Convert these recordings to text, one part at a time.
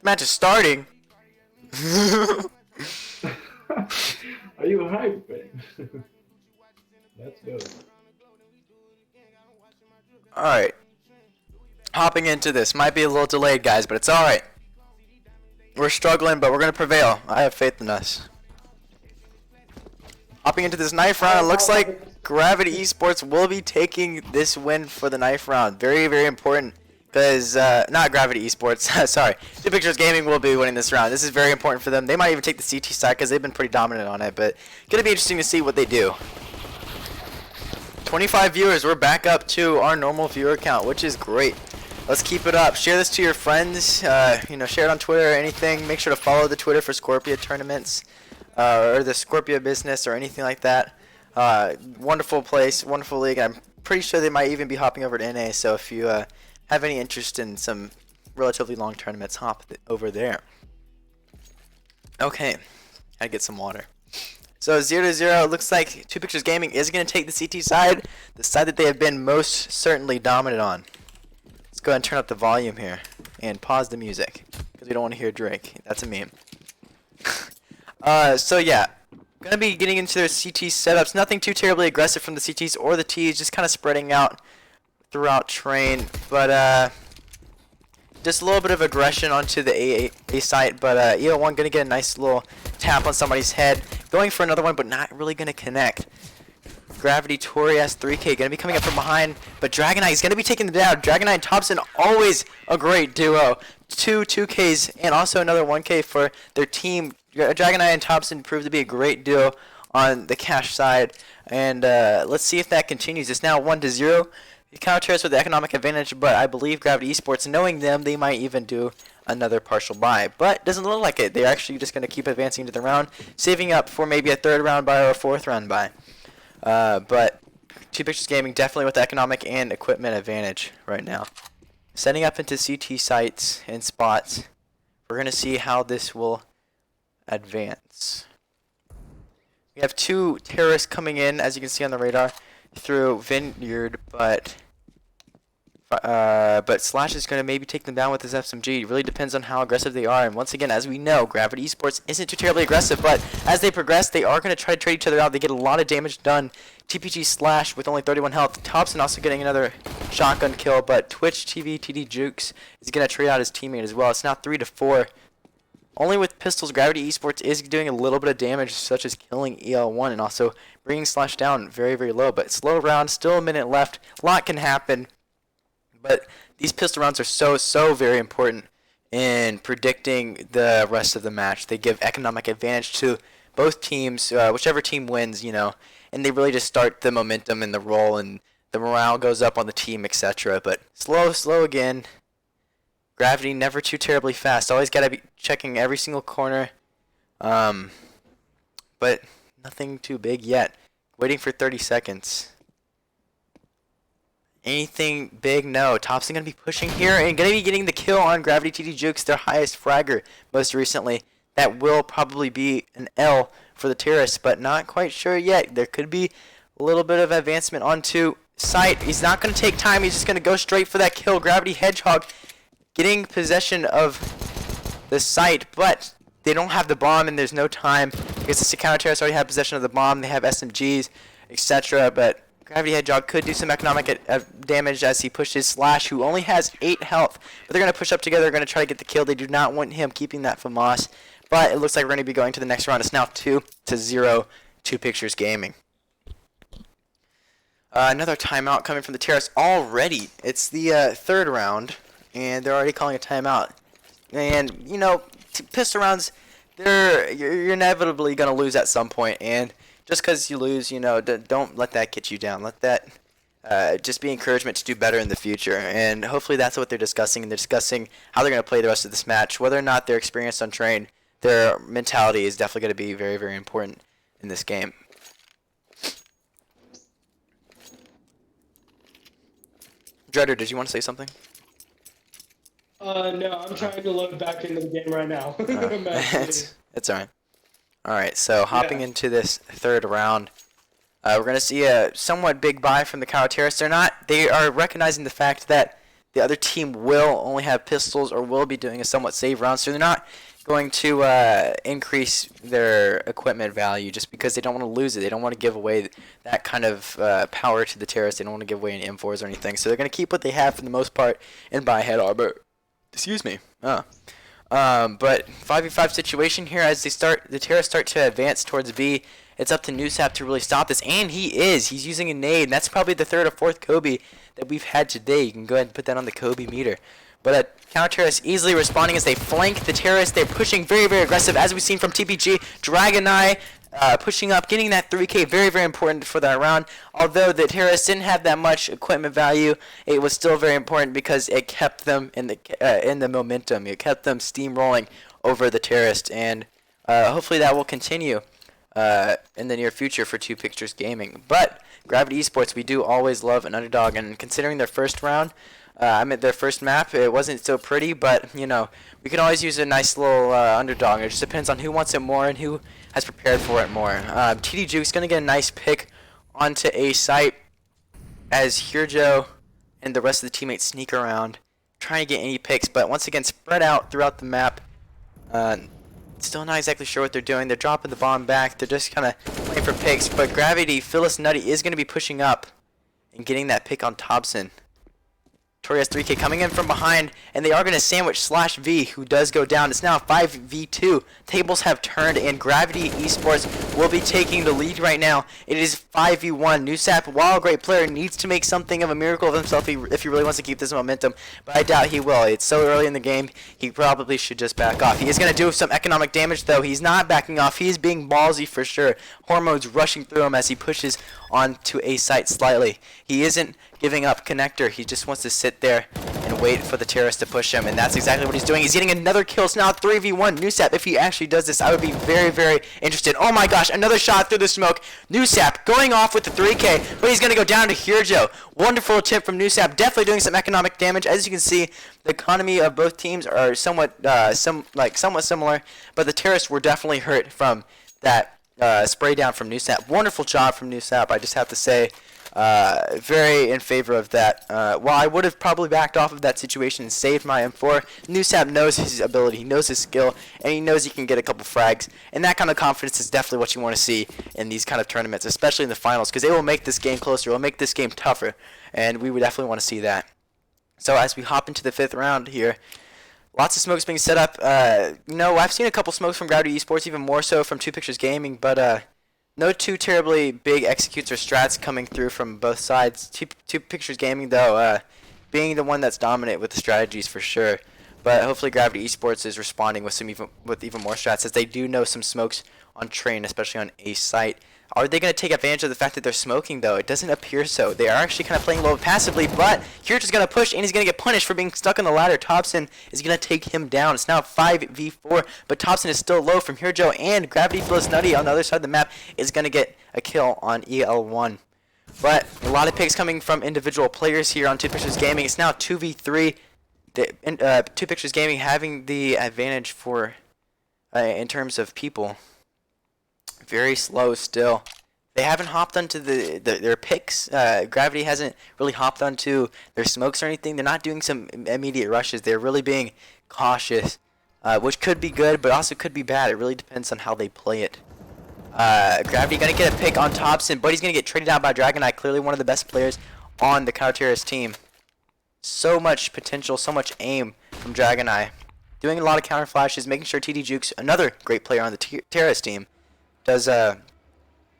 Match is starting. Are you hyped, man? Let's go. Alright. Hopping into this. Might be a little delayed, guys, but it's alright. We're struggling, but we're going to prevail. I have faith in us. Hopping into this knife round, it looks like Gravity Esports will be taking this win for the knife round. Very, very important. Because, not Gravity Esports, sorry. TwopicturesGaming will be winning this round. This is very important for them. They might even take the CT side because they've been pretty dominant on it. But, going to be interesting to see what they do. 25 viewers. We're back up to our normal viewer count, which is great. Let's keep it up. Share this to your friends. You know, share it on Twitter or anything. Make sure to follow the Twitter for Scorpia tournaments. Or the Scorpia business or anything like that. Wonderful place, wonderful league. I'm pretty sure they might even be hopping over to NA. So if you have any interest in some relatively long tournaments, hop over there. Okay, gotta get some water. So 0-0, it looks like TwopicturesGaming is going to take the CT side, the side that they have been most certainly dominant on. Let's go ahead and turn up the volume here and pause the music because we don't want to hear Drake. That's a meme. So yeah, gonna be getting into their CT setups. Nothing too terribly aggressive from the CTs or the Ts, just kind of spreading out throughout train. But just a little bit of aggression onto the A site. But EO1 gonna get a nice little tap on somebody's head, going for another one, but not really gonna connect. Gravity Torias 3K gonna be coming up from behind, but Dragonite is gonna be taking them down. Dragonite and Thompson, always a great duo. Two 2Ks and also another 1K for their team. Dragonite and Thompson proved to be a great duo on the cash side, and let's see if that continues. It's now 1-0. Caterrowe with the economic advantage, but I believe Gravity Esports, knowing them, they might even do another partial buy. But doesn't look like it. They're actually just going to keep advancing into the round, saving up for maybe a third round buy or a fourth round buy. But TwopicturesGaming definitely with the economic and equipment advantage right now. Setting up into CT sites and spots. We're going to see how this will advance. We have two terrorists coming in, as you can see on the radar, through Vineyard, but Slash is going to maybe take them down with his SMG. It really depends on how aggressive they are. And once again, as we know, Gravity Esports isn't too terribly aggressive, but as they progress, they are going to try to trade each other out. They get a lot of damage done. TPG Slash with only 31 health. Thompson also getting another shotgun kill, but Twitch TV TD Jukes is going to trade out his teammate as well. It's now 3-4. Only with pistols, Gravity Esports is doing a little bit of damage, such as killing EL1 and also bringing Slash down very, very low. But slow round, still a minute left. A lot can happen. But these pistol rounds are so very important in predicting the rest of the match. They give economic advantage to both teams, whichever team wins, you know, and they really just start the momentum and the roll, and the morale goes up on the team, etc. But slow again. Gravity never too terribly fast. Always gotta be checking every single corner. But nothing too big yet. Waiting for 30 seconds. Anything big? No. Thompson gonna be pushing here and gonna be getting the kill on Gravity TD Jukes, their highest fragger most recently. That will probably be an L for the terrorists, but not quite sure yet. There could be a little bit of advancement onto site. He's not gonna take time. He's just gonna go straight for that kill. Gravity Hedgehog getting possession of the site, but they don't have the bomb and there's no time because the counter-terrorists already have possession of the bomb. They have SMGs, etc. But Gravity Hedgehog could do some economic damage as he pushes Slash, who only has 8 health. But they're going to push up together. They're going to try to get the kill. They do not want him keeping that FAMAS. But it looks like we're going to be going to the next round. It's now 2-0, TwopicturesGaming. Another timeout coming from the terrorists already. It's the third round, and they're already calling a timeout. And, you know, pistol rounds, you're inevitably going to lose at some point. And just because you lose, you know, don't let that get you down. Let that just be encouragement to do better in the future. And hopefully that's what they're discussing. And they're discussing how they're going to play the rest of this match. Whether or not they're experienced on train, their mentality is definitely going to be very, very important in this game. Dreader, did you want to say something? No, I'm trying to load back into the game right now. It's alright. Alright, so hopping into this third round, we're going to see a somewhat big buy from the Caterrowe. They are recognizing the fact that the other team will only have pistols or will be doing a somewhat safe round, so they're not going to increase their equipment value just because they don't want to lose it. They don't want to give away that kind of power to the terrorists. They don't want to give away any M4s or anything, so they're going to keep what they have for the most part and buy head armor. Excuse me. But 5v5 situation here as the terrorists start to advance towards B. It's up to NewSap to really stop this, and he's using a nade, and that's probably the third or fourth Kobe that we've had today. You can go ahead and put that on the Kobe meter. But counter-terrorists easily responding as they flank the terrorists. They're pushing very, very aggressive, as we've seen from TPG. DragonEye pushing up, getting that 3K, very, very important for that round. Although the terrorists didn't have that much equipment value, it was still very important because it kept them in the momentum. It kept them steamrolling over the terrorists, and hopefully that will continue in the near future for TwopicturesGaming. But Gravity Esports, we do always love an underdog, and considering their first round, their first map, it wasn't so pretty, but, you know, we can always use a nice little underdog. It just depends on who wants it more and who has prepared for it more. TD Juke's going to get a nice pick onto A site as Hirjo and the rest of the teammates sneak around, trying to get any picks, but once again, spread out throughout the map. Still not exactly sure what they're doing. They're dropping the bomb back. They're just kind of playing for picks, but Gravity, Phyllis Nutty is going to be pushing up and getting that pick on Thompson. Torres 3K coming in from behind, and they are going to sandwich Slash V, who does go down. It's now 5v2. Tables have turned, and Gravity Esports will be taking the lead right now. It is 5v1. NewSap, while a great player, needs to make something of a miracle of himself if he really wants to keep this momentum, but I doubt he will. It's so early in the game, he probably should just back off. He is going to do some economic damage, though. He's not backing off. He is being ballsy for sure. Hormones rushing through him as he pushes onto A site slightly. He isn't giving up connector. He just wants to sit there and wait for the terrorists to push him, and that's exactly what he's doing. He's getting another kill. It's now 3v1. NewSap, if he actually does this, I would be very, very interested. Oh my gosh, another shot through the smoke. NewSap going off with the 3K, but he's going to go down to Hirjo. Wonderful attempt from NewSap, definitely doing some economic damage. As you can see, the economy of both teams are somewhat similar, but the terrorists were definitely hurt from that spray down from NewSap. Wonderful job from NewSap, I just have to say. Very in favor of that. While I would have probably backed off of that situation and saved my M4, NewSap knows his ability, he knows his skill, and he knows he can get a couple frags. And that kind of confidence is definitely what you want to see in these kind of tournaments, especially in the finals, because they will make this game closer, it will make this game tougher, and we would definitely want to see that. So as we hop into the 5th round here, lots of smokes being set up. You know, I've seen a couple smokes from Gravity Esports, even more so from TwopicturesGaming, but no too terribly big executes or strats coming through from both sides. TwopicturesGaming, though, being the one that's dominant with the strategies for sure. But hopefully Gravity Esports is responding with even more strats, as they do know some smokes on train, especially on A site. Are they going to take advantage of the fact that they're smoking, though? It doesn't appear so. They are actually kind of playing a little passively, but Hirjo's going to push, and he's going to get punished for being stuck on the ladder. Thompson is going to take him down. It's now 5v4, but Thompson is still low from Hirjo, and Gravity Phyllis Nutty on the other side of the map is going to get a kill on EL1. But a lot of picks coming from individual players here on TwopicturesGaming. It's now 2v3. TwopicturesGaming having the advantage for in terms of people. Very slow still. They haven't hopped onto their picks. Gravity hasn't really hopped onto their smokes or anything. They're not doing some immediate rushes. They're really being cautious, which could be good, but also could be bad. It really depends on how they play it. Gravity going to get a pick on Thompson, but he's going to get traded out by DragonEye, clearly one of the best players on the counter-terrorist team. So much potential, so much aim from DragonEye. Doing a lot of counter flashes, making sure TD Jukes, another great player on the terrorist team, does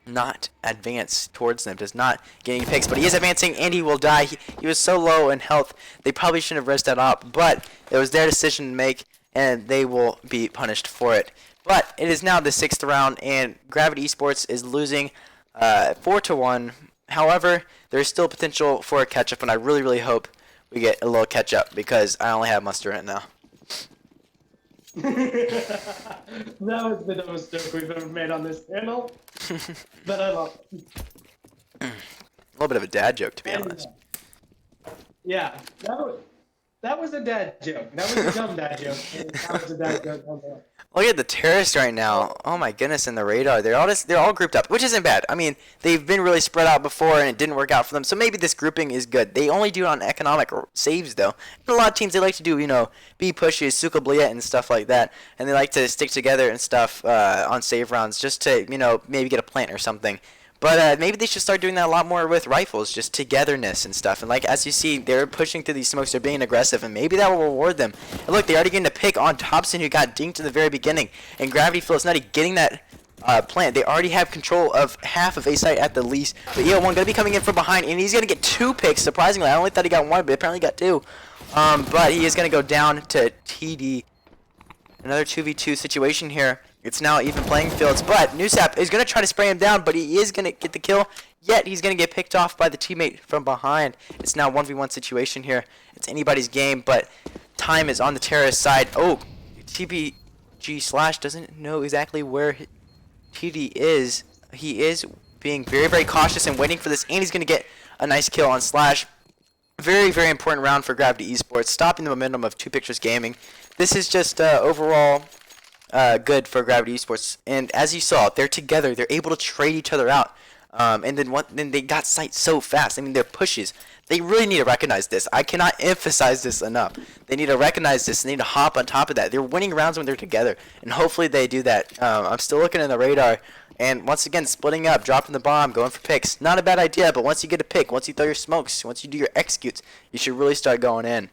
not advance towards them, does not get any picks, but he is advancing and he will die. He was so low in health, they probably shouldn't have rested that up, but it was their decision to make, and they will be punished for it. But it is now the 6th round, and Gravity Esports is losing 4-1. However, there is still potential for a catch-up, and I really, really hope we get a little catch-up, because I only have mustard right now. That was the dumbest joke we've ever made on this channel, but I love it. A little bit of a dad joke, to be honest. Yeah, that That was a dad joke. That was a dumb dad joke. That was a dad joke. Look at the terrorists right now. Oh my goodness, and the radar. They're all grouped up, which isn't bad. I mean, they've been really spread out before, and it didn't work out for them. So maybe this grouping is good. They only do it on economic saves, though. And a lot of teams, they like to do, B pushes, Sukabliet, and stuff like that. And they like to stick together and stuff on save rounds just to, maybe get a plant or something. But maybe they should start doing that a lot more with rifles, just togetherness and stuff. And like as you see, they're pushing through these smokes, they're being aggressive, and maybe that will reward them. And look, they already getting a pick on Thompson, who got dinked in the very beginning. And Gravity Feels Nutty getting that plant. They already have control of half of A site at the least. But EO1 going to be coming in from behind, and he's going to get 2 picks, surprisingly. I only thought he got 1, but apparently got 2. But he is going to go down to TD. Another 2v2 situation here. It's now even playing fields, but Newsap is going to try to spray him down, but he is going to get the kill, yet he's going to get picked off by the teammate from behind. It's now 1v1 situation here. It's anybody's game, but time is on the terrorist side. Oh, TPG Slash doesn't know exactly where TD is. He is being very, very cautious and waiting for this, and he's going to get a nice kill on Slash. Very, very important round for Gravity Esports, stopping the momentum of Two Pictures Gaming. This is just overall good for Gravity Esports, and as you saw, they're together. They're able to trade each other out, and then they got sight so fast. I mean, their pushes. They really need to recognize this. I cannot emphasize this enough. They need to recognize this. They need to hop on top of that. They're winning rounds when they're together, and hopefully they do that. I'm still looking in the radar, and once again, splitting up, dropping the bomb, going for picks. Not a bad idea, but once you get a pick, once you throw your smokes, once you do your executes, you should really start going in.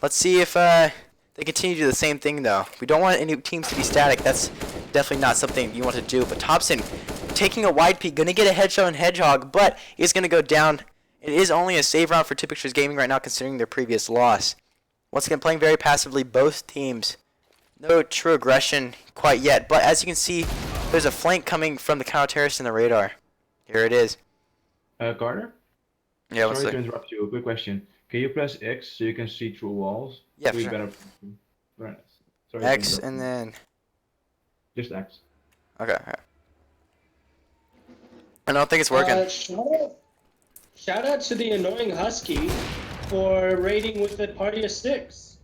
Let's see if they continue to do the same thing, though. We don't want any teams to be static. That's definitely not something you want to do. But Thompson taking a wide peek, going to get a headshot on Hedgehog, but he's going to go down. It is only a save round for Two Pictures Gaming right now, considering their previous loss. Once again, playing very passively, both teams. No true aggression quite yet, but as you can see, there's a flank coming from the counter-terrorist in the radar. Here it is. Carter? Yeah, what's Sorry to up? interrupt you. A quick question. Can you press X so you can see through walls? Yeah, We sure. better... Right. Sorry to X interrupt and you. then... Just X. Okay. I don't think it's working. Shout out to the annoying Husky for raiding with a party of 6.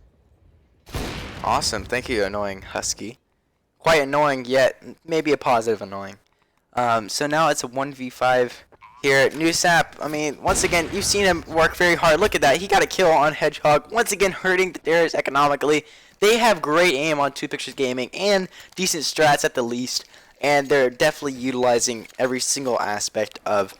Awesome. Thank you, annoying Husky. Quite annoying, yet maybe a positive annoying. So now it's a 1v5 here. Newsap, I mean, once again, you've seen him work very hard. Look at that. He got a kill on Hedgehog. Once again, hurting the Dares economically. They have great aim on Two Pictures Gaming and decent strats at the least. And they're definitely utilizing every single aspect of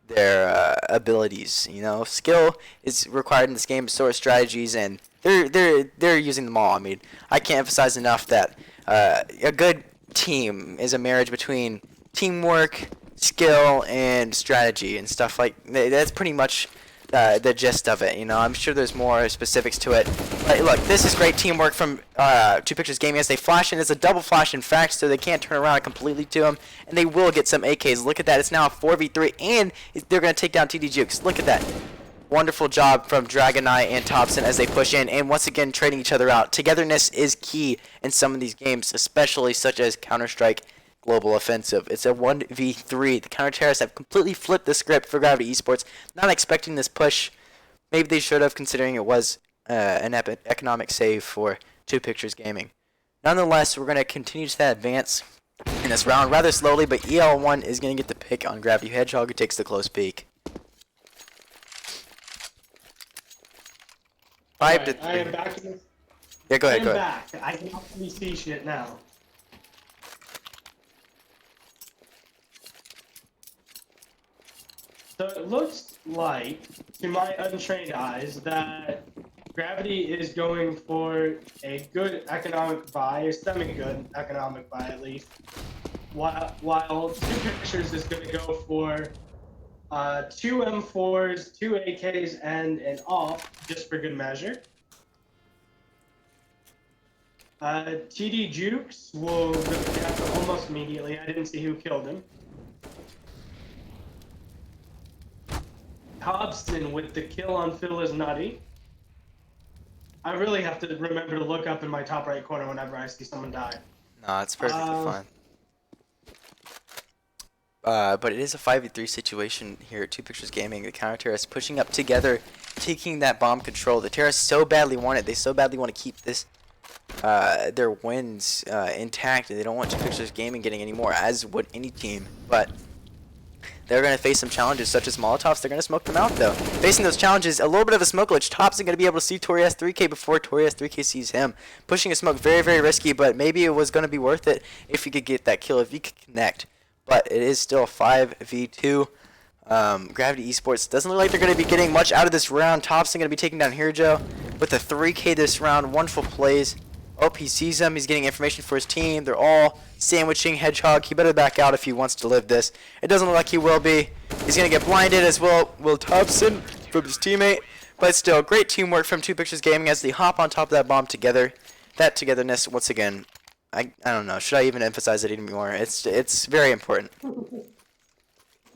their abilities. Skill is required in this game, so are strategies, and they're using them all. I mean, I can't emphasize enough that a good team is a marriage between teamwork, skill, and strategy and stuff like that's pretty much the gist of it. I'm sure there's more specifics to it. But look, this is great teamwork from Two Pictures Gaming as they flash in. It's a double flash, in fact, so they can't turn around completely to him, and they will get some AKs. Look at that. It's now a 4v3, and they're going to take down TD Jukes. Look at that. Wonderful job from Dragon Eye and Thompson as they push in, and once again trading each other out. Togetherness is key in some of these games, especially such as Counter-Strike Global Offensive. It's a 1v3. The Counter-Terrorists have completely flipped the script for Gravity Esports, not expecting this push. Maybe they should have, considering it was an economic save for Two Pictures Gaming. Nonetheless, we're going to continue to advance in this round rather slowly, but EL1 is going to get the pick on Gravity Hedgehog, who takes the close peek. I am back in this. Yeah, go ahead, I am go ahead. back. I can actually see shit now. So it looks like, to my untrained eyes, that Gravity is going for a good economic buy, a semi-good economic buy at least, while Two Pictures is going to go for 2 M4s, 2 AKs, and an off, just for good measure. TD Jukes will go down almost immediately. I didn't see who killed him. Hobson with the kill on Phil is nutty. I really have to remember to look up in my top right corner whenever I see someone die. No, it's perfectly fine. But it is a 5v3 situation here at Two Pictures Gaming. The counter terrorists pushing up together, taking that bomb control. The terrorists so badly want it. They so badly want to keep this their wins intact. They don't want Two Pictures Gaming getting any more, as would any team. But they're going to face some challenges such as Molotovs. They're going to smoke them out, though. Facing those challenges, a little bit of a smoke glitch. Tops is going to be able to see Torias 3K before Torias 3K sees him. Pushing a smoke, very, very risky, but maybe it was going to be worth it if he could get that kill, if he could connect. But it is still 5v2. Gravity Esports doesn't look like they're going to be getting much out of this round. Tops is going to be taking down Hirjo with a 3K this round. Wonderful plays. Oh, he sees him. He's getting information for his team. They're all sandwiching Hedgehog. He better back out if he wants to live this. It doesn't look like he will be. He's going to get blinded as well. Will Thompson from his teammate. But still, great teamwork from Two Pictures Gaming as they hop on top of that bomb together. That togetherness, once again, I don't know. Should I even emphasize it anymore? It's very important.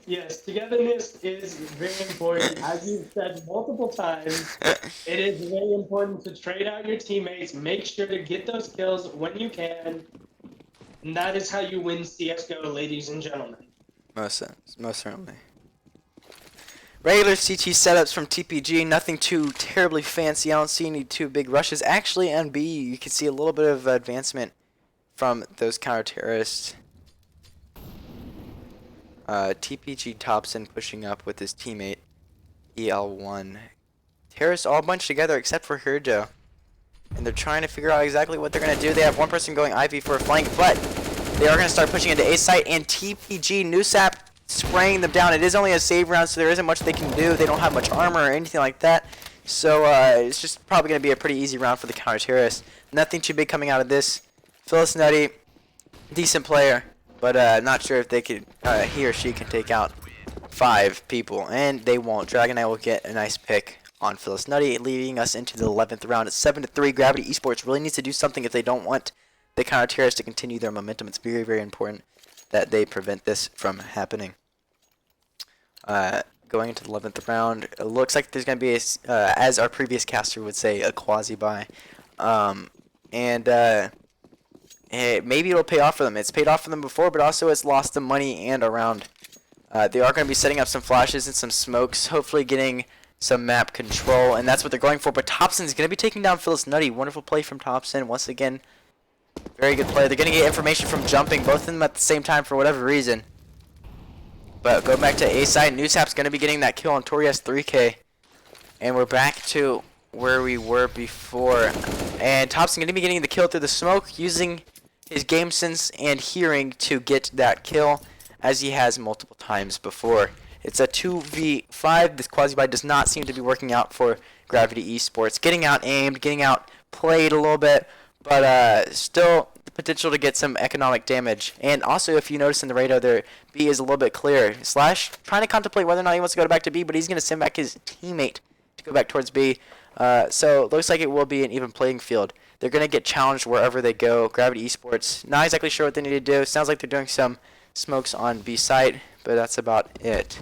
Yes, togetherness is very important. As you've said multiple times, it is very important to trade out your teammates. Make sure to get those kills when you can. And that is how you win CSGO, ladies and gentlemen. Most certainly. Regular CT setups from TPG, nothing too terribly fancy. I don't see any too big rushes. Actually, on B, you can see a little bit of advancement from those counter-terrorists. TPG Thompson pushing up with his teammate, EL1. Terrorists all bunched together except for Hirjo. And they're trying to figure out exactly what they're going to do. They have one person going Ivy for a flank, but they are going to start pushing into A site, and TPG Nusap spraying them down. It is only a save round, so there isn't much they can do. They don't have much armor or anything like that. So it's just probably going to be a pretty easy round for the counter-terrorists. Nothing too big coming out of this. Phyllis Nutty, decent player. But not sure if they could, he or she can take out 5 people, and they won't. Dragon Knight will get a nice pick on Phyllis Nutty, leading us into the 11th round. It's 7-3. Gravity Esports really needs to do something if they don't want the counter-terrorists to continue their momentum. It's very, very important that they prevent this from happening. Going into the 11th round, it looks like there's going to be, as our previous caster would say, a quasi-buy. Maybe it'll pay off for them. It's paid off for them before, but also it's lost them money and a round. They are going to be setting up some flashes and some smokes, hopefully getting some map control, and that's what they're going for. But Thompson's going to be taking down Phyllis Nutty. Wonderful play from Thompson. Once again, very good play. They're going to get information from jumping, both of them at the same time for whatever reason. But go back to A side. Newsap's going to be getting that kill on Torias 3K. And we're back to where we were before. And Thompson going to be getting the kill through the smoke, using his game sense and hearing to get that kill, as he has multiple times before. It's a 2v5. This quasi-buy does not seem to be working out for Gravity Esports. Getting out aimed, getting out played a little bit, but still the potential to get some economic damage. And also, if you notice in the radar there, B is a little bit clear. Slash trying to contemplate whether or not he wants to go back to B, but he's going to send back his teammate to go back towards B. So it looks like it will be an even playing field. They're going to get challenged wherever they go. Gravity Esports, not exactly sure what they need to do. Sounds like they're doing some smokes on B site, but that's about it.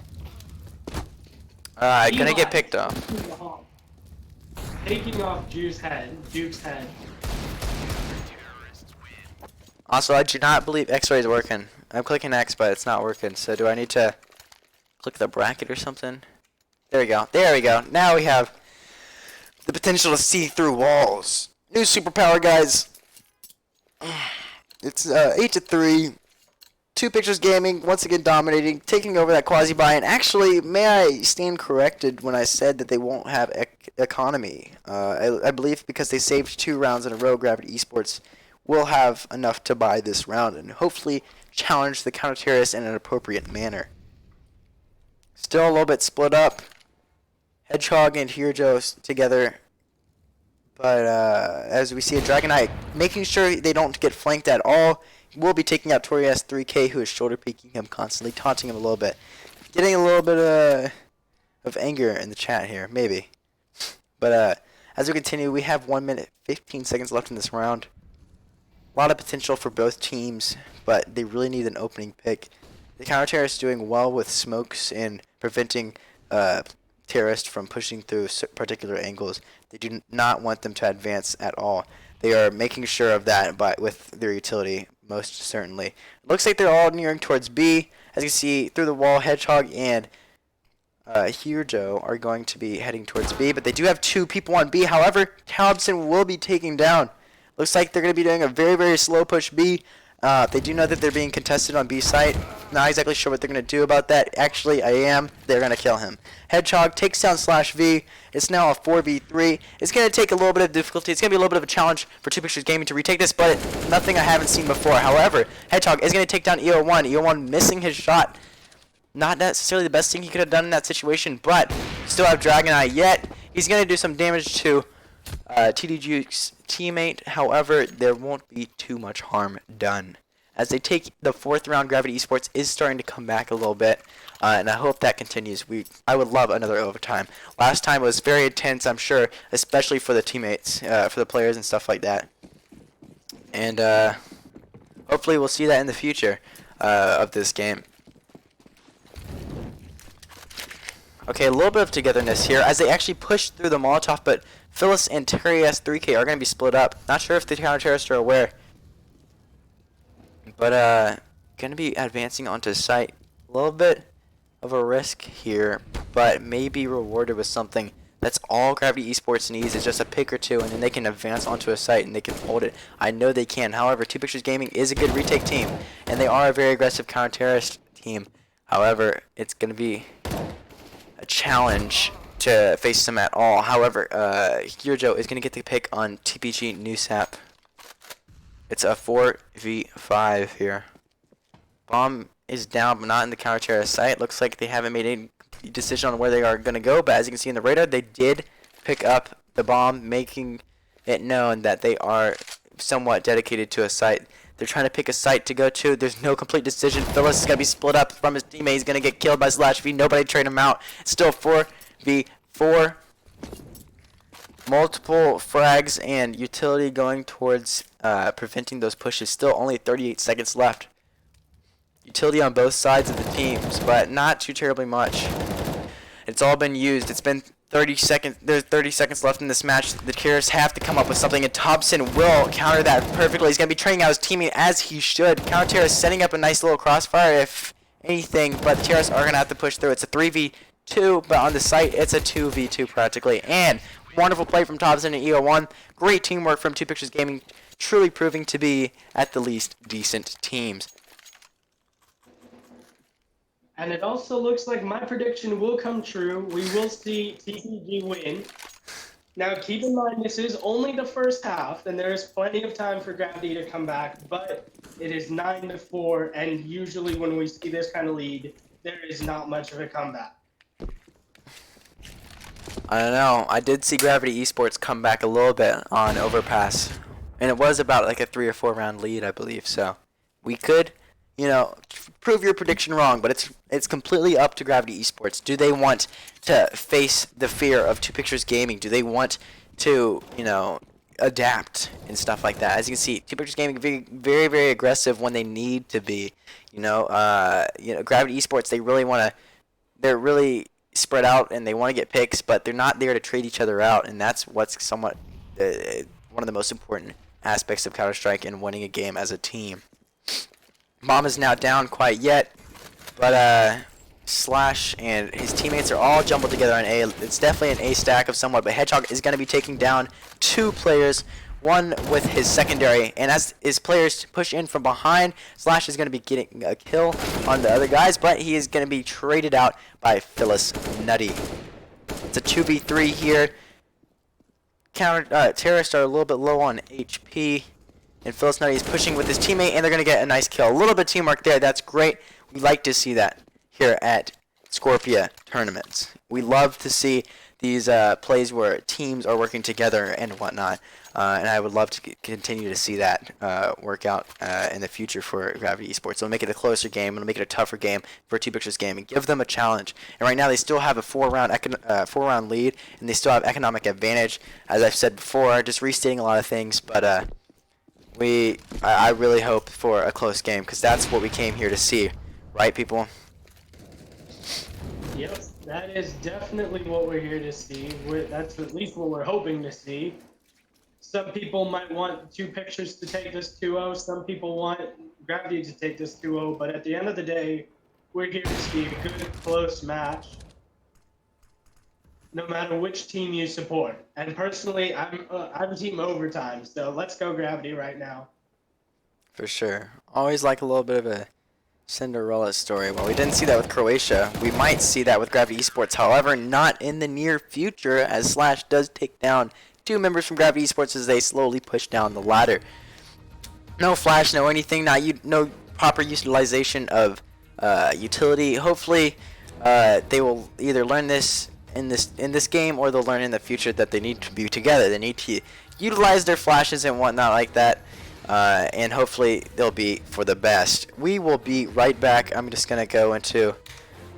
Gonna get picked off. Taking off Duke's head. Also, I do not believe X-ray is working. I'm clicking X, but it's not working. So do I need to click the bracket or something? There we go. There we go. Now we have the potential to see through walls. New superpower, guys. It's 8-3. Two Pictures Gaming once again dominating, taking over that quasi-buy. And actually, may I stand corrected when I said that they won't have economy? I believe because they saved 2 rounds in a row, Gravity Esports will have enough to buy this round and hopefully challenge the counter-terrorists in an appropriate manner. Still a little bit split up. Hedgehog and Hirjo together. But as we see, a Dragon Knight making sure they don't get flanked at all. We'll be taking out Torias 3K, who is shoulder peeking him constantly, taunting him a little bit. Getting a little bit of anger in the chat here, maybe. But as we continue, we have 1 minute, 15 seconds left in this round. A lot of potential for both teams, but they really need an opening pick. The counter-terrorists doing well with smokes and preventing terrorists from pushing through particular angles. They do not want them to advance at all. They are making sure of that with their utility, most certainly. Looks like they're all nearing towards B, As you see, through the wall, Hedgehog and Hoogtepunt are going to be heading towards B, but they do have 2 people on B. However, Thompson will be taken down. Looks like they're going to be doing a very, very slow push B. They do know that they're being contested on B site. Not exactly sure what they're going to do about that. Actually, I am. They're going to kill him. Hedgehog takes down /V. It's now a 4v3. It's going to take a little bit of difficulty. It's going to be a little bit of a challenge for TwopicturesGaming to retake this, but nothing I haven't seen before. However, Hedgehog is going to take down EO1. EO1 missing his shot. Not necessarily the best thing he could have done in that situation, but still have Dragon Eye yet. He's going to do some damage to TDG's teammate. However, there won't be too much harm done. As they take the 4th round, Gravity Esports is starting to come back a little bit, and I hope that continues. I would love another overtime. Last time was very intense, I'm sure, especially for the teammates, for the players and stuff like that. And hopefully we'll see that in the future of this game. Okay, a little bit of togetherness here as they actually push through the Molotov, but Phyllis and TerryS3K are going to be split up. Not sure if the counter-terrorists are aware. But, going to be advancing onto site. A little bit of a risk here, but may be rewarded with something. That's all Gravity Esports needs is just a pick or 2, and then they can advance onto a site and they can hold it. I know they can. However, TwopicturesGaming is a good retake team, and they are a very aggressive counter-terrorist team. However, it's going to be a challenge to face them at all. However, Hoogtepunt is going to get the pick on TPG NewSap. It's a 4v5 here. Bomb is down, but not in the counter-terrorist site. Looks like they haven't made any decision on where they are going to go, but as you can see in the radar, they did pick up the bomb, making it known that they are somewhat dedicated to a site. They're trying to pick a site to go to. There's no complete decision. Phyllis is going to be split up from his teammate. He's going to get killed by /V. Nobody trade him out. It's still 4v4. Multiple frags and utility going towards preventing those pushes. Still only 38 seconds left. Utility on both sides of the teams, but not too terribly much. It's all been used. It's been 30 seconds. There's 30 seconds left in this match. The Terrorists have to come up with something, and Thompson will counter that perfectly. He's going to be training out his teammate as he should. Counter-Terrorists setting up a nice little crossfire, if anything, but the Terrorists are going to have to push through. It's a 3v2, but on the site, it's a 2v2 practically. And wonderful play from Thompson and EO1. Great teamwork from TwopicturesGaming, truly proving to be, at the least, decent teams. And it also looks like my prediction will come true. We will see TPG win. Now, keep in mind, this is only the first half, and there is plenty of time for Gravity to come back, but it is 9-4, and usually when we see this kind of lead, there is not much of a comeback. I don't know. I did see Gravity Esports come back a little bit on Overpass, and it was about like a 3 or 4 round lead, I believe. So we could, you know, prove your prediction wrong, but it's completely up to Gravity Esports. Do they want to face the fear of TwopicturesGaming? Do they want to, you know, adapt and stuff like that? As you can see, TwopicturesGaming very, very, very aggressive when they need to be. You know, Gravity Esports, they're really spread out and they want to get picks, but they're not there to trade each other out, and that's what's somewhat one of the most important aspects of Counter-Strike and winning a game as a team. Mom is now down quite yet, but Slash and his teammates are all jumbled together on A. It's definitely an A stack of somewhat, but Hedgehog is going to be taking down 2 players, one with his secondary, and as his players push in from behind, Slash is going to be getting a kill on the other guys, but he is going to be traded out by Phyllis Nutty. It's a 2v3 here. Terrorists are a little bit low on HP. And Phyllis Nutty is pushing with his teammate, and they're going to get a nice kill. A little bit of teamwork there. That's great. We like to see that here at Scorpia tournaments. We love to see these plays where teams are working together and whatnot. And I would love to continue to see that work out in the future for Gravity Esports. It'll make it a closer game. It'll make it a tougher game for TwopicturesGaming. Give them a challenge. And right now they still have a 4-round lead, and they still have economic advantage. As I've said before, just restating a lot of things, but I really hope for a close game, because that's what we came here to see, right, people? Yep, that is definitely what we're here to see. That's at least what we're hoping to see. Some people might want TwopicturesGaming to take this 2-0. Some people want Gravity to take this 2-0. But at the end of the day, we're going to be a good, close match, no matter which team you support. And personally, I'm team overtime, so let's go Gravity right now. For sure. Always like a little bit of a Cinderella story. Well, we didn't see that with Croatia. We might see that with Gravity Esports. However, not in the near future, as Slash does take down 2 members from Gravity Esports as they slowly push down the ladder. No flash, no anything. No proper utilization of utility. Hopefully, they will either learn this in this game, or they'll learn in the future that they need to be together. They need to utilize their flashes and whatnot like that. And hopefully they'll be for the best. We will be right back. I'm just gonna go into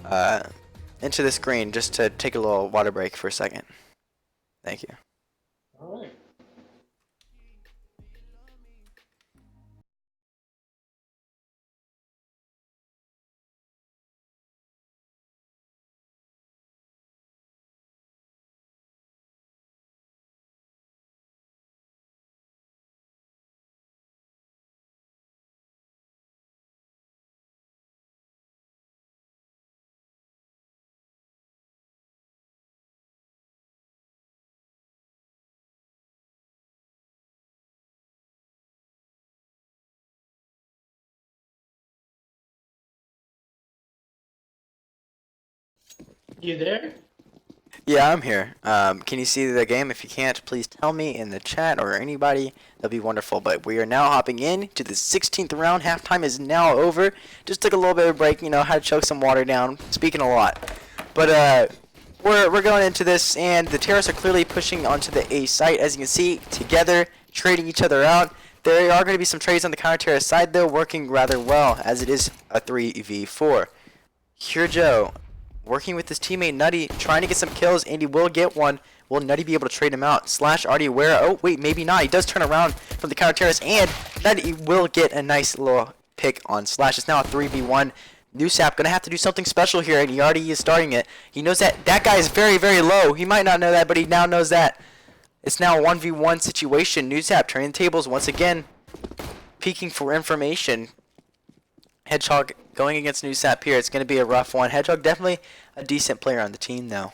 the screen just to take a little water break for a second. Thank you. All right. You there? Yeah, I'm here. Can you see the game? If you can't, please tell me in the chat or anybody. That'd be wonderful. But we are now hopping in to the 16th round. Halftime is now over. Just took a little bit of a break. You know, had to choke some water down. Speaking a lot. But we're going into this, and the terrorists are clearly pushing onto the A site. As you can see, together, trading each other out. There are going to be some trades on the counter-terrorist side, though, working rather well, as it is a 3v4. Here, Joe. Working with his teammate Nutty, trying to get some kills, and he will get one. Will Nutty be able to trade him out? Slash already aware. Oh, wait, maybe not. He does turn around from the counter-terrorist, and Nutty will get a nice little pick on Slash. It's now a 3v1. Newsap going to have to do something special here, and he already is starting it. He knows that that guy is very, very low. He might not know that, but he now knows that. It's now a 1v1 situation. Newsap turning the tables once again, peeking for information. Hedgehog going against Newsap here. It's going to be a rough one. Hedgehog definitely a decent player on the team, though.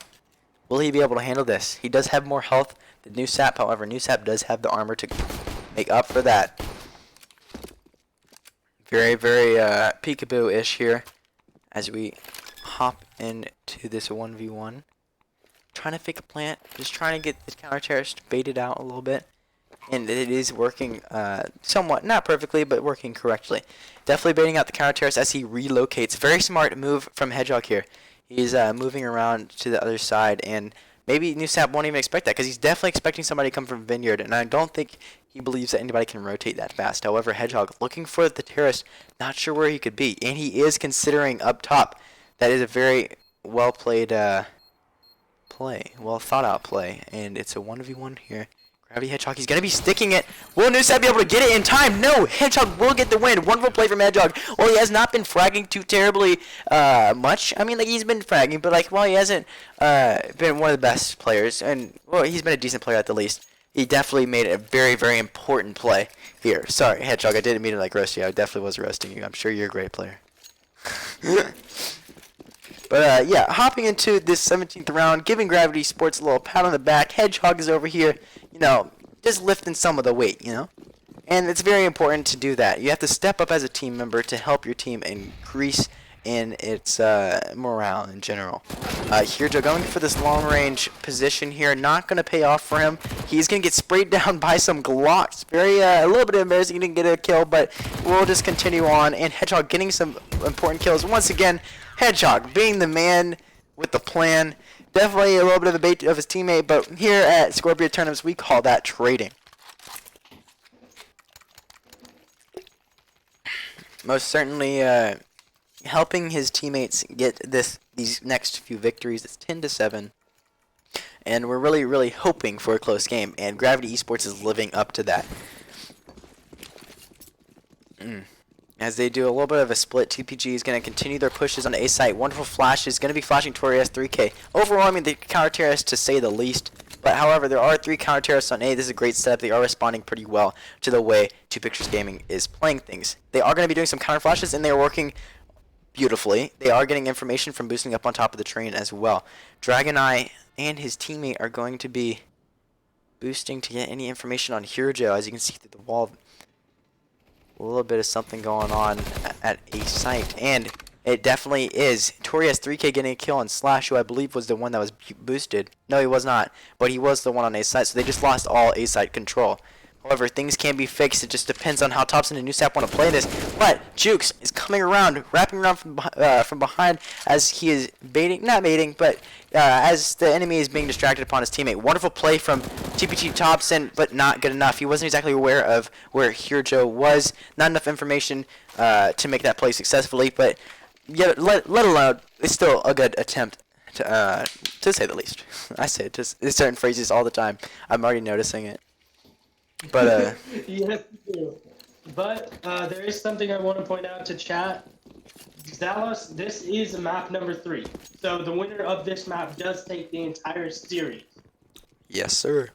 Will he be able to handle this? He does have more health than Newsap. However, Newsap does have the armor to make up for that. Very, very peekaboo-ish here as we hop into this 1v1. Trying to fake a plant. Just trying to get the counter-terrorist baited out a little bit. And it is working somewhat, not perfectly, but working correctly. Definitely baiting out the counter-terrorist as he relocates. Very smart move from Hedgehog here. He's moving around to the other side, and maybe Newsap won't even expect that, because he's definitely expecting somebody to come from Vineyard, and I don't think he believes that anybody can rotate that fast. However, Hedgehog looking for the terrorist, not sure where he could be, and he is considering up top. That is a very well-played play, well-thought-out play, and it's a 1v1 here. Gravity Hedgehog, he's going to be sticking it. Will Newsap be able to get it in time? No! Hedgehog will get the win. Wonderful play from Hedgehog. Well, he has not been fragging too terribly much. I mean, like, he's been fragging, but, like, well, he hasn't been one of the best players. And, well, he's been a decent player at the least. He definitely made a very, very important play here. Sorry, Hedgehog, I didn't mean to, like, roast you. I definitely was roasting you. I'm sure you're a great player. But, yeah, hopping into this 17th round, giving Gravity Sports a little pat on the back. Hedgehog is over here, you know, just lifting some of the weight, you know. And it's very important to do that. You have to step up as a team member to help your team increase in its morale in general. Here, Joe going for this long-range position here. Not going to pay off for him. He's going to get sprayed down by some Glocks. Very, a little bit embarrassing. He didn't get a kill, but we'll just continue on. And Hedgehog getting some important kills. Once again, Hedgehog being the man with the plan. Definitely a little bit of a bait of his teammate, but here at Scorpia Tournaments, we call that trading. Most certainly helping his teammates get these next few victories. It's 10-7. And we're really, really hoping for a close game, and Gravity Esports is living up to that. As they do a little bit of a split, TPG is going to continue their pushes on the A site. Wonderful flashes, going to be flashing Torias 3K. Overwhelming the counter-terrorists to say the least. But however, there are 3 counter-terrorists on A. This is a great setup. They are responding pretty well to the way TwoPicturesGaming is playing things. They are going to be doing some counter flashes, and they are working beautifully. They are getting information from boosting up on top of the train as well. DragonEye and his teammate are going to be boosting to get any information on Hirjo. As you can see through the wall, a little bit of something going on at a site, and it definitely is. Torias 3K getting a kill on Slash, who I believe was the one that was boosted. No, he was not, but he was the one on A site, so they just lost all A site control. However, things can be fixed. It just depends on how Topson and NewSap want to play this. But Jukes is coming around, wrapping around from behind as he is baiting, not baiting, but as the enemy is being distracted upon his teammate. Wonderful play from TPT Topson, but not good enough. He wasn't exactly aware of where Hirjo was. Not enough information to make that play successfully, but yet, let alone, it's still a good attempt. To say the least. I say it just certain phrases all the time. I'm already noticing it. But yes, you do. But there is something I want to point out to chat. Xalos, this is map number 3. So the winner of this map does take the entire series. yes, sir.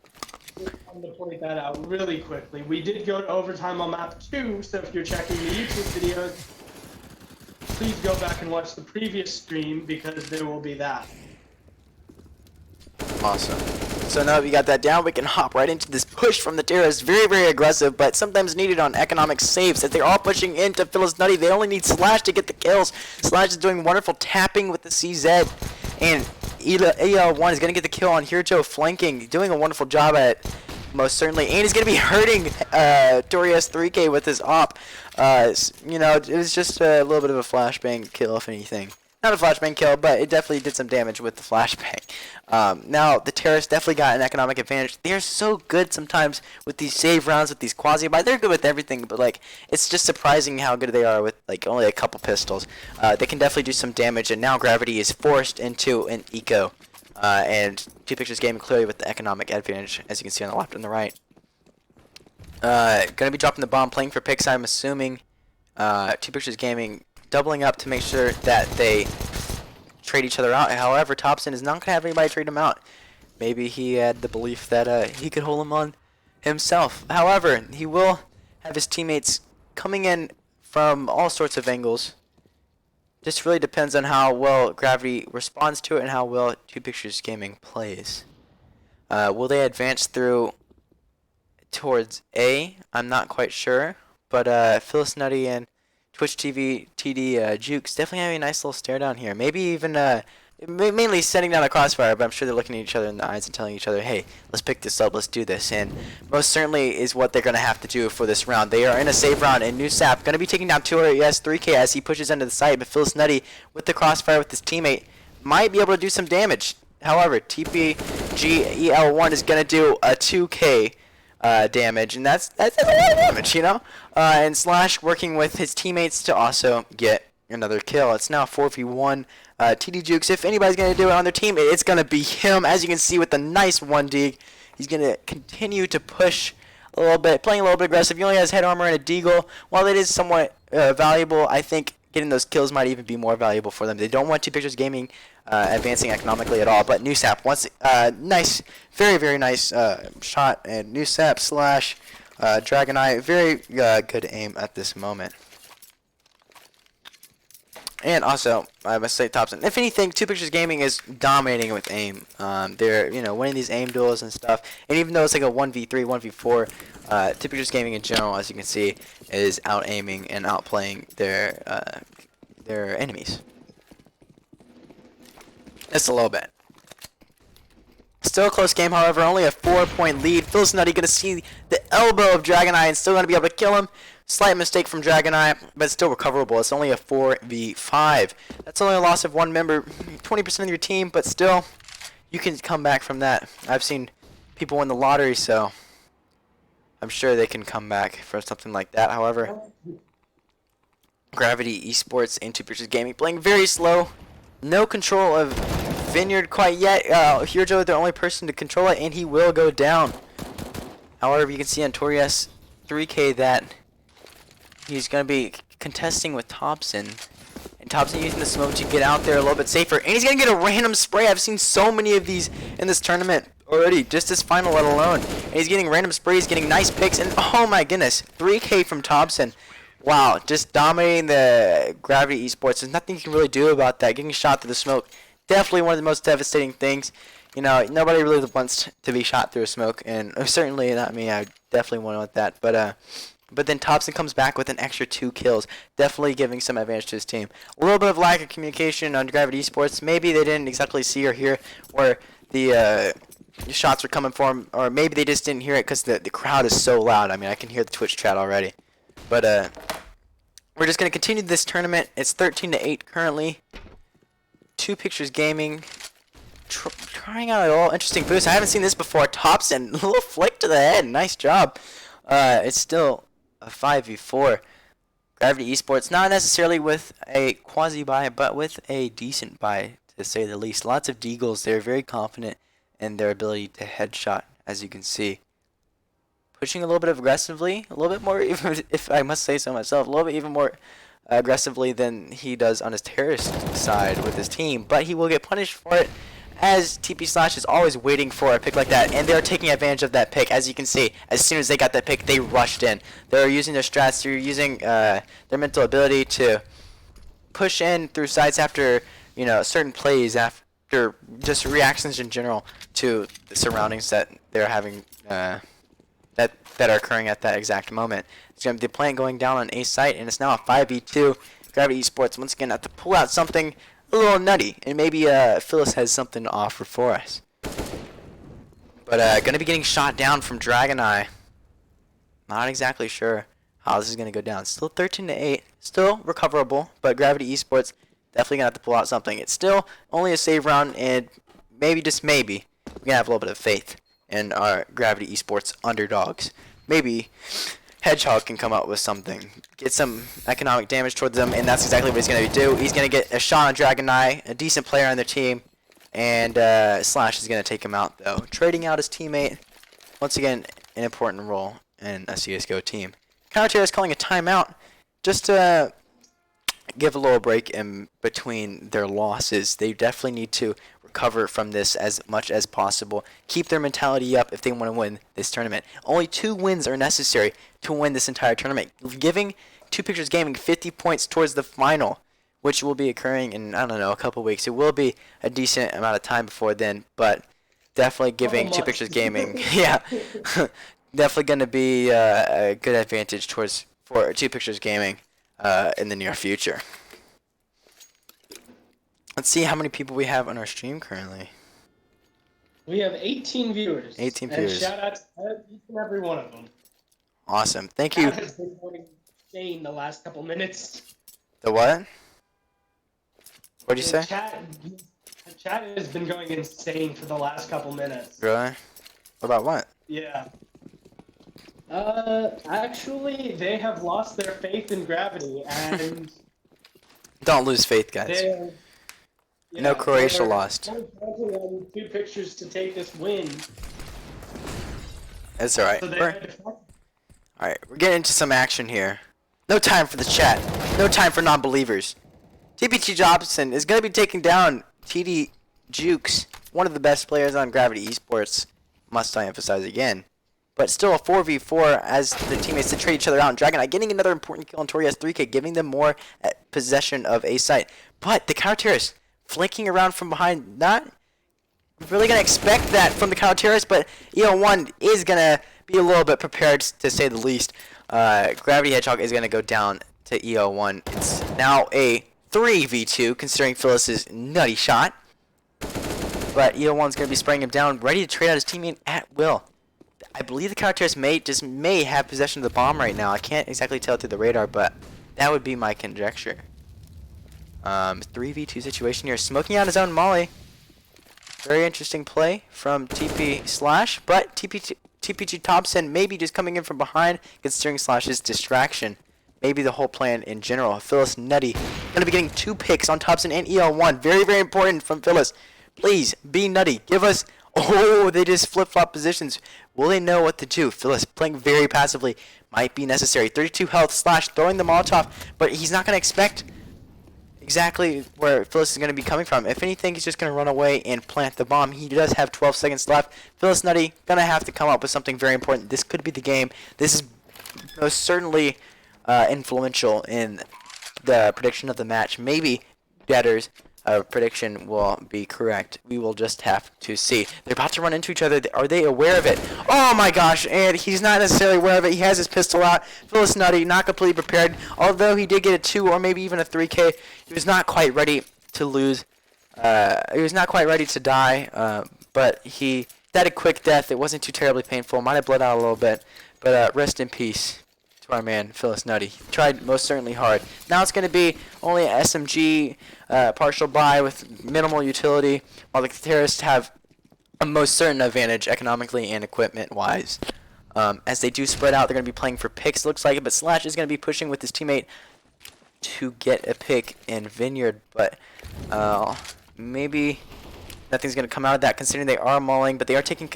Just wanted to point that out really quickly. We did go to overtime on map 2, so if you're checking the YouTube videos, please go back and watch the previous stream because there will be that. Awesome. So now that we got that down, we can hop right into this push from the terrorists. Very, very aggressive, but sometimes needed on economic saves. As they're all pushing into Phyllis Nutty, they only need Slash to get the kills. Slash is doing wonderful tapping with the CZ. And EL1 is going to get the kill on Hirjo flanking, doing a wonderful job at it, most certainly. And he's going to be hurting Torias 3K with his op. You know, it was just a little bit of a flashbang kill, if anything. Not a flashbang kill, but it definitely did some damage with the flashbang. Now, the terrorists definitely got an economic advantage. They're so good sometimes with these save rounds, with these quasi-buy. They're good with everything, but, like, it's just surprising how good they are with, like, only a couple pistols. They can definitely do some damage, and now Gravity is forced into an eco. And TwopicturesGaming clearly with the economic advantage, as you can see on the left and the right. Gonna be dropping the bomb, playing for picks, I'm assuming. TwopicturesGaming doubling up to make sure that they trade each other out. However, Topson is not going to have anybody trade him out. Maybe he had the belief that he could hold him on himself. However, he will have his teammates coming in from all sorts of angles. Just really depends on how well Gravity responds to it and how well TwopicturesGaming plays. Will they advance through towards A? I'm not quite sure. But Phyllis Nutty and Twitch TV TD Jukes definitely having a nice little stare down here. Maybe even mainly setting down a crossfire, but I'm sure they're looking at each other in the eyes and telling each other, hey, let's pick this up, let's do this. And most certainly is what they're going to have to do for this round. They are in a save round, and NewSap going to be taking down 200S 3K as he pushes into the site, but Phyllis Nutty with the crossfire with his teammate might be able to do some damage. However, TPGEL1 is going to do a 2K damage, and that's a lot of damage, you know. And Slash working with his teammates to also get another kill. It's now 4v1. TD Jukes, if anybody's going to do it on their team, it's going to be him. As you can see with the nice 1D, he's going to continue to push a little bit, playing a little bit aggressive. He only has head armor and a deagle. While it is somewhat valuable, I think getting those kills might even be more valuable for them. They don't want TwopicturesGaming advancing economically at all. But NewSap, once nice, very, very nice shot. And NewSap slash DragonEye, very good aim at this moment. And also, I must say, Topson. If anything, TwopicturesGaming is dominating with aim. They're winning these aim duels and stuff. And even though it's like a 1v3, 1v4, TwopicturesGaming in general, as you can see, is out aiming and outplaying their enemies. Just a little bit. Still a close game, however, only a 4-point lead. Phyllis Nutty going to see the elbow of DragonEye and still going to be able to kill him. Slight mistake from DragonEye, but still recoverable. It's only a 4v5. That's only a loss of one member, 20% of your team, but still, you can come back from that. I've seen people win the lottery, so I'm sure they can come back for something like that. However, Gravity Esports and TwopicturesGaming playing very slow. No control of Vineyard quite yet. Hirjo, the only person to control it, and he will go down. However, you can see on Torias 3K that he's going to be contesting with Topson. And Topson using the smoke to get out there a little bit safer. And he's going to get a random spray. I've seen so many of these in this tournament already, just this final let alone. And he's getting random sprays, getting nice picks. And oh my goodness, 3K from Topson. wow, just dominating the Gravity Esports. There's nothing you can really do about that. Getting shot through the smoke, definitely one of the most devastating things. You know, nobody really wants to be shot through smoke, and certainly not me. I definitely wouldn't want that. But then Thompson comes back with an extra 2 kills, definitely giving some advantage to his team. A little bit of lack of communication on Gravity Esports. Maybe they didn't exactly see or hear where the shots were coming from, or maybe they just didn't hear it because the crowd is so loud. I mean, I can hear the Twitch chat already. But we're just going to continue this tournament. It's 13-8 currently. TwopicturesGaming trying out a little interesting boost. I haven't seen this before. Thompson, a little flick to the head. Nice job. It's still a 5v4. Gravity Esports, not necessarily with a quasi-buy, but with a decent buy, to say the least. Lots of deagles. They're very confident in their ability to headshot, as you can see. Pushing a little bit aggressively, a little bit more, even if I must say so myself, a little bit even more aggressively than he does on his terrorist side with his team. But he will get punished for it, as TP Slash is always waiting for a pick like that, and they're taking advantage of that pick. As you can see, as soon as they got that pick, they rushed in. They're using their strats, they're using their mental ability to push in through sites after, you know, certain plays, after just reactions in general to the surroundings that they're having, that are occurring at that exact moment. It's going to be the plant going down on A site, and it's now a 5v2. Gravity Esports once again have to pull out something a little nutty, and maybe Phyllis has something to offer for us. But gonna be getting shot down from Dragon Eye. Not exactly sure how this is gonna go down. Still 13-8, still recoverable, but Gravity Esports definitely gonna have to pull out something. It's still only a save round, and maybe, just maybe, we're gonna have a little bit of faith in our Gravity Esports underdogs. Maybe Hedgehog can come up with something, get some economic damage towards them, and that's exactly what he's going to do. He's going to get a shot on Dragon Eye, a decent player on their team, and Slash is going to take him out, though. Trading out his teammate, once again, an important role in a CSGO team. Caterrowe is calling a timeout just to give a little break in between their losses. They definitely need to recover from this as much as possible. Keep their mentality up if they want to win this tournament. Only 2 wins are necessary to win this entire tournament, giving TwopicturesGaming 50 points towards the final, which will be occurring in, I don't know, a couple weeks. It will be a decent amount of time before then, but definitely giving TwopicturesGaming, yeah, definitely going to be a good advantage for TwopicturesGaming in the near future. Let's see how many people we have on our stream currently. We have 18 viewers. 18 and viewers. Shout out to each and every one of them. Awesome. Thank you. Chat has been going insane the last couple minutes. The what? What'd you say? The chat has been going insane for the last couple minutes. Really? About what? Yeah. Actually, they have lost their faith in Gravity, and Don't lose faith, guys. No Croatia lost. They're counting on 2 pictures to take this win. That's alright. So Alright, we're getting into some action here. No time for the chat. No time for non-believers. TPT Jobson is going to be taking down TD Jukes, one of the best players on Gravity Esports. Must I emphasize again. But still a 4v4 as the teammates to trade each other out. And Dragon Eye getting another important kill on Tori has 3k, giving them more possession of A site. But the counter terrorist flanking around from behind, not really going to expect that from the counter terrorist, but EO1 is going to be a little bit prepared, to say the least. Gravity Hedgehog is going to go down to EO1. It's now a 3v2, considering Phyllis's nutty shot. But EO1's going to be spraying him down, ready to trade out his teammate at will. I believe the counter terrorist may have possession of the bomb right now. I can't exactly tell through the radar, but that would be my conjecture. 3v2 situation here, smoking out his own molly. Very interesting play from TP Slash, but TPG Thompson maybe just coming in from behind, considering Slash's distraction. Maybe the whole plan in general. Phyllis Nutty going to be getting 2 picks on Thompson and EL1. Very, very important from Phyllis. Please be nutty. Give us... Oh, they just flip-flop positions. Will they know what to do? Phyllis playing very passively. Might be necessary. 32 health. Slash throwing the Molotov, but he's not going to expect exactly where Phyllis is going to be coming from. If anything, he's just going to run away and plant the bomb. He does have 12 seconds left. Phyllis Nutty going to have to come up with something very important. This could be the game. This is most certainly influential in the prediction of the match. Maybe Jetter's prediction will be correct. We will just have to see. They're about to run into each other. Are they aware of it? Oh my gosh, and he's not necessarily aware of it. He has his pistol out. Phyllis Nutty, not completely prepared. Although he did get a 2 or maybe even a 3K, he was not quite ready to lose. He was not quite ready to die, but he had a quick death. It wasn't too terribly painful. Might have bled out a little bit, but rest in peace to our man, Phyllis Nutty. He tried most certainly hard. Now it's going to be only an SMG partial buy with minimal utility, while the terrorists have a most certain advantage economically and equipment-wise. As they do spread out, they're going to be playing for picks, looks like it, but Slash is going to be pushing with his teammate to get a pick in Vineyard, but maybe nothing's going to come out of that considering they are mauling, but they are taking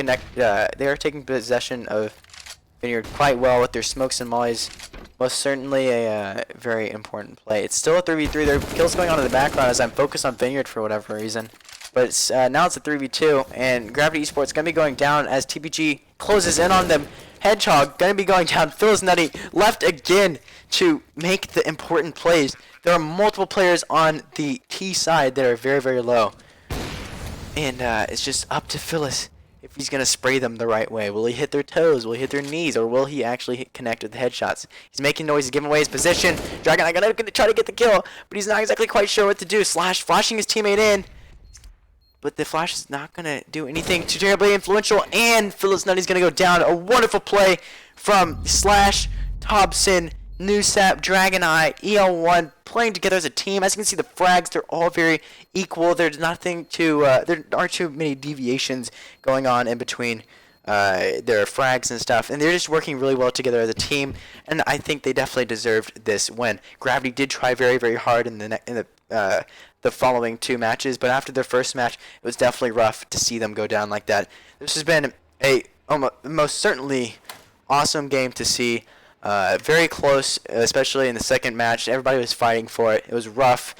possession of Vineyard quite well with their smokes and mollies. Most certainly a very important play. It's still a 3v3. There are kills going on in the background as I'm focused on Vineyard for whatever reason. But it's, now it's a 3v2, and Gravity Esports going to be going down as TPG closes in on them. Hedgehog going to be going down. Phyllis Nutty left again to make the important plays. There are multiple players on the T side that are very, very low. And it's just up to Phyllis if he's going to spray them the right way. Will he hit their toes? Will he hit their knees? Or will he actually connect with the headshots? He's making noise. He's giving away his position. Dragon going to try to get the kill, but he's not exactly quite sure what to do. Slash flashing his teammate in. But the flash is not going to do anything too terribly influential. And Phyllis Nutty's going to go down. A wonderful play from Slash, Thompson, Newsap, Dragoneye, EL1 playing together as a team. As you can see, the frags, they're all very equal. There's nothing to, there aren't too many deviations going on in between their frags and stuff. And they're just working really well together as a team. And I think they definitely deserved this win. Gravity did try very, very hard in the following 2 matches, but after their first match, it was definitely rough to see them go down like that. This has been a most certainly awesome game to see. Very close, especially in the second match. Everybody was fighting for it. It was rough,